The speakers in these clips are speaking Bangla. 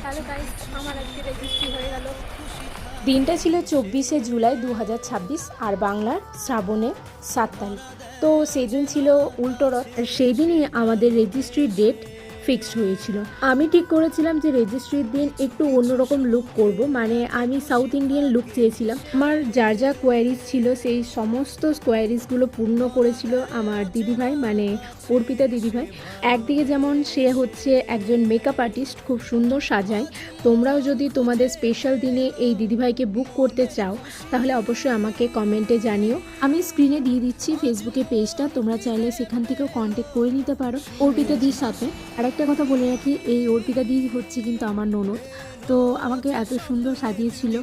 হ্যালো গাইস, আমার আজকে রেজিস্ট্রি হয়ে গেল। দিনটা ছিল 24শে জুলাই 2026 আর বাংলার শ্রাবণের 7 তারিখ। তো সেই দিন ছিল উল্টো রথ। আর সেই দিনই আমাদের রেজিস্ট্রির ডেট ফিক্সড হয়েছিল। আমি ঠিক করেছিলাম যে রেজিস্ট্রির দিন একটু অন্যরকম লুক করব, মানে আমি সাউথ ইন্ডিয়ান লুক চেয়েছিলাম। আমার যার যা কোয়ারিজ ছিল সেই সমস্ত কোয়ারিজগুলো পূর্ণ করেছিল আমার দিদিভাই, মানে অর্পিতা দিদিভাই। একদিকে যেমন সে হচ্ছে একজন মেকআপ আর্টিস্ট, খুব সুন্দর সাজায়। তোমরাও যদি তোমাদের স্পেশাল দিনে এই দিদিভাইকে বুক করতে চাও তাহলে অবশ্যই আমাকে কমেন্টে জানিও। আমি স্ক্রিনে দিয়ে দিচ্ছি ফেসবুকে পেজটা, তোমরা চাইলে সেখান থেকেও কন্ট্যাক্ট করে নিতে পারো অর্পিতা দির সাথে। আর একটা কথা বলে রাখি, এই অর্পিতা দি হচ্ছে কিন্তু আমার ননদ। তো আমাকে এত সুন্দর সাজিয়েছিল,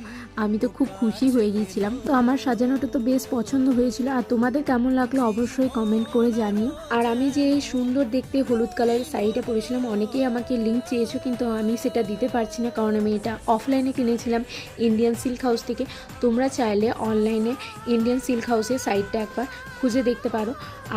আমি তো খুব খুশি হয়ে গিয়েছিলাম। তো আমার সাজানোটা তো বেশ পছন্দ হয়েছিল। আর তোমাদের কেমন লাগলো অবশ্যই কমেন্ট করে জানিও। আর আমি যে এই সুন্দর দেখতে হলুদ কালারের শাড়িটা পরেছিলাম, অনেকেই আমাকে লিঙ্ক চেয়েছো, কিন্তু আমি সেটা দিতে পারছি না, কারণ আমি এটা অফলাইনে কিনেছিলাম ইন্ডিয়ান সিল্ক হাউস থেকে। তোমরা চাইলে অনলাইনে ইন্ডিয়ান সিল্ক হাউসের সাইটটা একবার খুঁজে দেখতে পারো।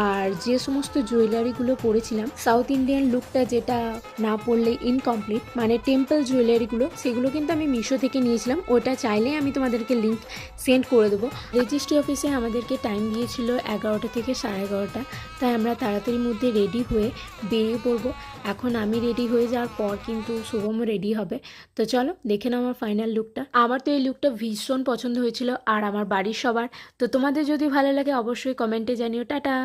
আর যে সমস্ত জুয়েলারিগুলো পরেছিলাম, সাউথ ইন্ডিয়ান লুকটা যেটা না পরলে ইনকমপ্লিট, মানে টেম্পল জুয়েলারিগুলো, সেগুলো কিন্তু আমি মিশো থেকে নিয়েছিলাম। ওটা চাইলে আমি তোমাদেরকে লিঙ্ক সেন্ড করে দেবো। রেজিস্ট্রি অফিসে আমাদেরকে টাইম দিয়েছিল 11টা থেকে 11:30, তাই আমরা তাড়াতাড়ির মধ্যে রেডি হয়ে বেরিয়ে পড়বো। এখন আমি রেডি হয়ে যাওয়ার পর কিন্তু শুভমও রেডি হবে। তো চলো দেখে নাও আমার ফাইনাল লুকটা। আমার তো এই লুকটা ভীষণ পছন্দ হয়েছিল আর আমার বাড়ির সবার। তো তোমাদের যদি ভালো লাগে অবশ্যই কমেন্টে জানিও। টাটা।